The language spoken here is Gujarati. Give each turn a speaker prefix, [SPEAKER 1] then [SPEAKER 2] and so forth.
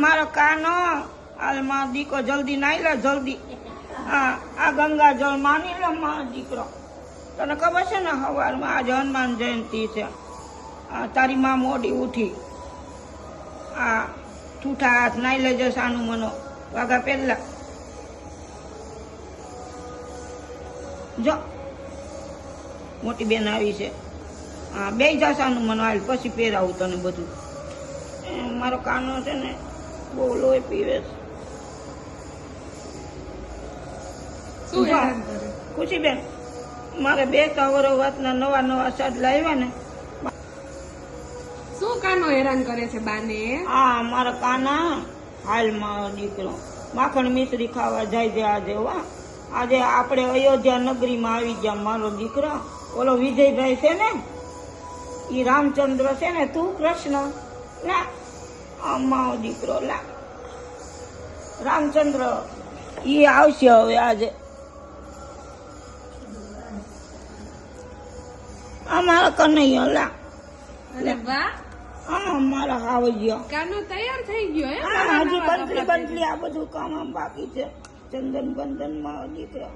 [SPEAKER 1] મારો કાનો હાલમાં દીકો જલ્દી નાઈ લે જલ્દી. આ ગંગા જળ માની લે મારો દીકરો. તને ખબર છે ને સવારમાં આજે હનુમાન જયંતિ છે. તારી માં મોડી ઉઠી. ઠૂઠા હાથ નાઈ લેજે સાનું મનો વાગા પહેલા. જો મોટી બેન આવી છે. બે જા સાનું મનો હાલ પછી પહેરાવું તને બધું. મારો કાનો છે ને બહુ લોહી પીવે છે. ખુશી બેન મારે 2 વર્ષના નવા શર્ટ લાવ્યા ને.
[SPEAKER 2] શું કાનો હેરાન કરે છે બાને?
[SPEAKER 1] મારા કાના હાલમાં દીકરો માખણ મિશ્રી ખાવા જાય છે આજે. આજે આપણે અયોધ્યા નગરીમાં આવી ગયા. મારો દીકરો ઓલો વિજયભાઈ છે ને ઈ રામચંદ્ર છે ને તું કૃષ્ણ લા મારો દીકરો લા રામચંદ્ર ઈ આવશે હવે આજે. અમારા કનૈયા લા.
[SPEAKER 2] અરે વાહ
[SPEAKER 1] મારા હાવજીઓ
[SPEAKER 2] કાનો તૈયાર થઈ ગયો હે?
[SPEAKER 1] હજી બંટલી આ બધું કામ બાકી છે. ચંદન બંધન માં દીકરો.